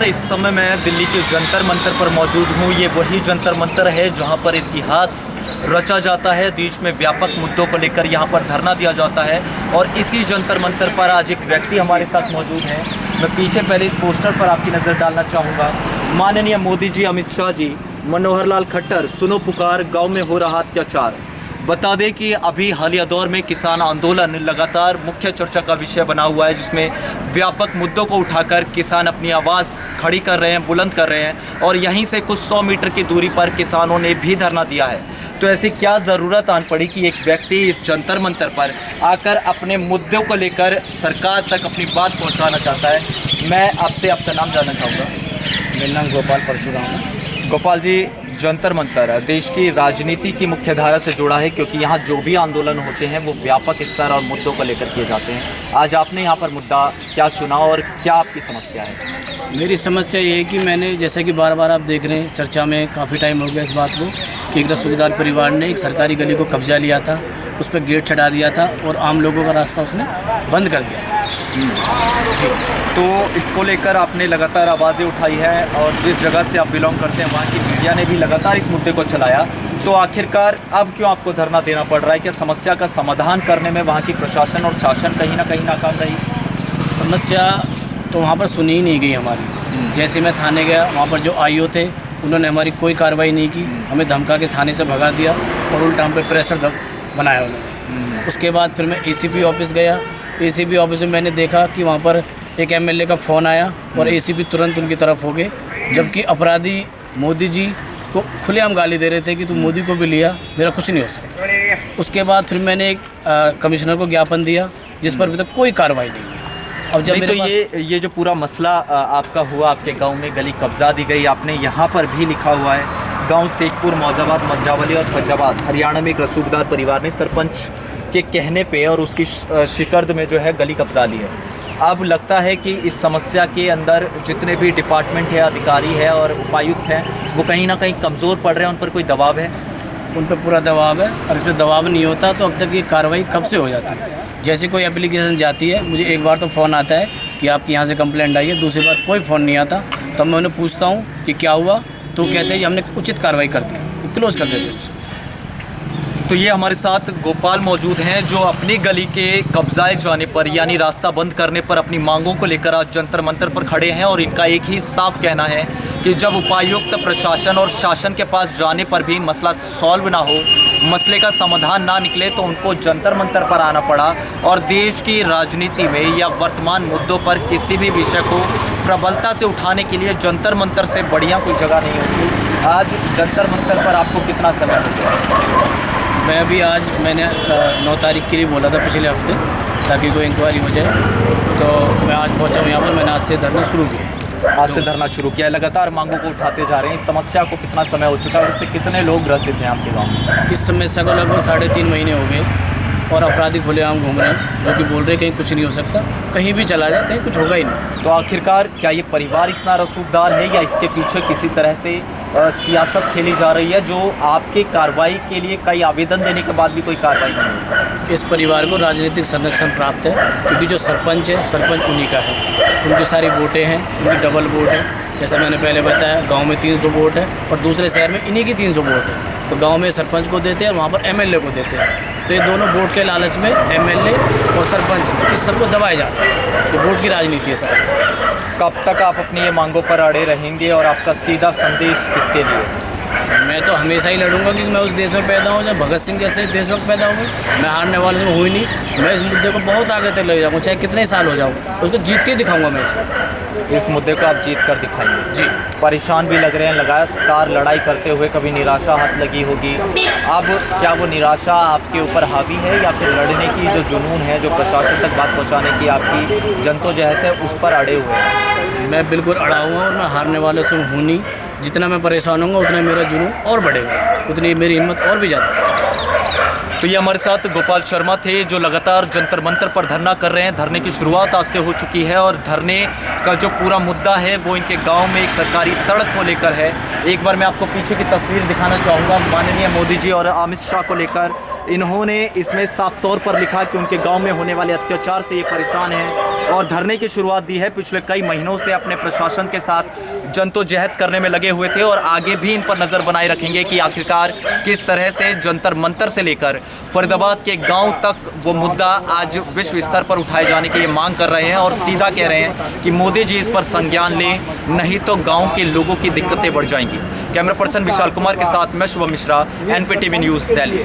लगातार इस समय मैं दिल्ली के जंतर मंतर पर मौजूद हूँ। ये वही जंतर मंतर है जहाँ पर इतिहास रचा जाता है, देश में व्यापक मुद्दों को लेकर यहाँ पर धरना दिया जाता है। और इसी जंतर मंतर पर आज एक व्यक्ति हमारे साथ मौजूद हैं। मैं पीछे पहले इस पोस्टर पर आपकी नज़र डालना चाहूँगा। माननीय मोदी जी, अमित शाह जी, मनोहर लाल खट्टर, सुनो पुकार, गाँव में हो रहा अत्याचार। बता दें कि अभी हालिया दौर में किसान आंदोलन लगातार मुख्य चर्चा का विषय बना हुआ है, जिसमें व्यापक मुद्दों को उठाकर किसान अपनी आवाज़ खड़ी कर रहे हैं, बुलंद कर रहे हैं। और यहीं से कुछ 100 मीटर की दूरी पर किसानों ने भी धरना दिया है। तो ऐसी क्या ज़रूरत आन पड़ी कि एक व्यक्ति इस जंतर मंतर पर आकर अपने मुद्दों को लेकर सरकार तक अपनी बात पहुँचाना चाहता है। मैं आपसे आपका नाम जानना चाहूँगा। मेरा नाम गोपाल परशुराम है। गोपाल जी, जंतर मंतर देश की राजनीति की मुख्य धारा से जुड़ा है, क्योंकि यहाँ जो भी आंदोलन होते हैं वो व्यापक स्तर और मुद्दों को लेकर किए जाते हैं। आज आपने यहाँ पर मुद्दा क्या चुना और क्या आपकी समस्या है? मेरी समस्या ये है कि मैंने, जैसे कि बार बार आप देख रहे हैं, चर्चा में काफ़ी टाइम हो गया इस बात को कि एक रसूखदार परिवार ने एक सरकारी गली को कब्जा लिया था, उस पर गेट चढ़ा दिया था और आम लोगों का रास्ता उसने बंद कर दिया था। जी, तो इसको लेकर आपने लगातार आवाज़ें उठाई है और जिस जगह से आप बिलोंग करते हैं वहाँ की मीडिया ने भी लगातार इस मुद्दे को चलाया। तो आखिरकार अब क्यों आपको धरना देना पड़ रहा है? क्या समस्या का समाधान करने में वहाँ की प्रशासन और शासन कहीं ना कहीं नाकाम रही? समस्या तो वहाँ पर सुनी ही नहीं गई हमारी। जैसे मैं थाने गया, वहाँ पर जो आईओ थे उन्होंने हमारी कोई कार्रवाई नहीं की, हमें धमका के थाने से भगा दिया और उल्टा हम पे प्रेशर बनाया उन्होंने। उसके बाद फिर मैं एसीपी ऑफिस गया। एसीपी ऑफिस में मैंने देखा कि वहाँ पर एक एमएलए का फ़ोन आया और एसीपी तुरंत उनकी तरफ हो गए, जबकि अपराधी मोदी जी को खुलेआम गाली दे रहे थे कि तू मोदी को भी लिया, मेरा कुछ नहीं हो सकता। उसके बाद फिर मैंने एक कमिश्नर को ज्ञापन दिया, जिस पर अभी तक कोई कार्रवाई नहीं है। अब जब नहीं, तो ये जो पूरा मसला आपका हुआ, आपके गांव में गली कब्जा दी गई, आपने यहाँ पर भी लिखा हुआ है गांव शेखपुर, मौजाबाद, मंजावली और फैजाबाद, हरियाणा में एक रसूखदार परिवार ने सरपंच के कहने पे और उसकी शिकर्द में जो है गली कब्जा ली है। अब लगता है कि इस समस्या के अंदर जितने भी डिपार्टमेंट है, अधिकारी है और उपायुक्त हैं, वो कहीं ना कहीं कमज़ोर पड़ रहे हैं, उन पर कोई दबाव है? उन पर पूरा दबाव है, और इस पर दबाव नहीं होता तो अब तक ये कार्रवाई कब से हो जाती है। जैसे कोई एप्लीकेशन जाती है, मुझे एक बार तो फ़ोन आता है कि आपके यहाँ से कंप्लेंट आई है, दूसरी बार कोई फ़ोन नहीं आता। तब मैं उन्हें पूछता हूँ कि क्या हुआ, तो कहते हैं हमने उचित कार्रवाई कर दी, क्लोज़ कर देते हैं उसको। तो ये हमारे साथ गोपाल मौजूद हैं, जो अपनी गली के कब्जाए जाने पर यानी रास्ता बंद करने पर अपनी मांगों को लेकर आज जंतर मंतर पर खड़े हैं। और इनका एक ही साफ कहना है कि जब उपायुक्त, प्रशासन और शासन के पास जाने पर भी मसला सॉल्व ना हो, मसले का समाधान ना निकले, तो उनको जंतर मंतर पर आना पड़ा। और देश की राजनीति में या वर्तमान मुद्दों पर किसी भी विषय को प्रबलता से उठाने के लिए जंतर मंतर से बढ़िया कोई जगह नहीं होती। आज जंतर मंतर पर आपको कितना समय हो गया? मैं अभी मैंने 9 तारीख के लिए बोला था पिछले हफ्ते, ताकि कोई इंक्वायरी हो जाए। तो मैं आज पहुंचा हूँ यहाँ पर। मैंने आज से धरना शुरू किया। आज से धरना शुरू किया है, लगातार मांगों को उठाते जा रहे हैं। इस समस्या को कितना समय हो चुका है और इससे कितने लोग ग्रसित हैं आपके गाँव में? इस समस्या को लगभग 3.5 महीने हो गए और अपराधी खुलेआम घूम रहे हैं, जो कि बोल रहे हैं कहीं कुछ नहीं हो सकता, कहीं भी चला जाए, कहीं कुछ होगा ही नहीं। तो आखिरकार क्या ये परिवार इतना रसूखदार है या इसके पीछे किसी तरह से सियासत खेली जा रही है, जो आपके कार्रवाई के लिए कई आवेदन देने के बाद भी कोई कार्रवाई नहीं होती? इस परिवार को राजनीतिक संरक्षण प्राप्त है, क्योंकि जो सरपंच है, सरपंच उन्हीं का है। उनकी सारी वोटें हैं, उनकी डबल वोट है। जैसा मैंने पहले बताया, गांव में 300 वोट है और दूसरे शहर में इन्हीं की 300 वोट है। तो गांव में सरपंच को देते हैं और वहाँ पर एमएलए को देते हैं। तो ये दोनों वोट के लालच में एमएलए और सरपंच इस सबको दबाए जाते हैं। ये वोट की राजनीति है सर। कब तक आप अपनी ये मांगों पर अड़े रहेंगे और आपका सीधा संदेश किसके लिए? मैं तो हमेशा ही लड़ूंगा, क्योंकि मैं उस देश में पैदा हूँ जब भगत सिंह जैसे देशभक्त पैदा हुए। मैं हारने वाले से हुई नहीं। मैं इस मुद्दे को बहुत आगे तक ले जाऊँगा, चाहे कितने साल हो जाऊँ, उसको जीत के दिखाऊंगा मैं इसको। इस मुद्दे को आप जीत कर दिखाएंगे? जी। परेशान भी लग रहे हैं, लगातार लड़ाई करते हुए कभी निराशा हाथ लगी होगी। अब क्या वो निराशा आपके ऊपर हावी है या फिर लड़ने की जो जुनून है, जो प्रशासन तक बात पहुंचाने की आपकी जद्दोजहद है, उस पर अड़े हुए हैं? मैं बिल्कुल अड़ा हुआ और मैं हारने वाले से हूँ नहीं। जितना मैं परेशान होऊंगा उतना मेरा जुनून और बढ़ेगा, उतनी मेरी हिम्मत और भी ज़्यादा। तो ये हमारे साथ गोपाल शर्मा थे जो लगातार जंतर मंतर पर धरना कर रहे हैं। धरने की शुरुआत आज से हो चुकी है और धरने का जो पूरा मुद्दा है वो इनके गांव में एक सरकारी सड़क को लेकर है। एक बार मैं आपको पीछे की तस्वीर दिखाना चाहूँगा। माननीय मोदी जी और अमित शाह को लेकर इन्होंने इसमें साफ तौर पर लिखा कि उनके गांव में होने वाले अत्याचार से ये परेशान हैं और धरने की शुरुआत दी है। पिछले कई महीनों से अपने प्रशासन के साथ जद्दोजहद करने में लगे हुए थे और आगे भी इन पर नज़र बनाए रखेंगे कि आखिरकार किस तरह से जंतर मंतर से लेकर फरीदाबाद के गांव तक वो मुद्दा आज विश्व स्तर पर उठाए जाने की ये मांग कर रहे हैं और सीधा कह रहे हैं कि मोदी जी इस पर संज्ञान लें, नहीं तो गांव के लोगों की दिक्कतें बढ़ जाएंगी। कैमरा पर्सन विशाल कुमार के साथ मैं शुभम मिश्रा, NPTV न्यूज़ दिल्ली।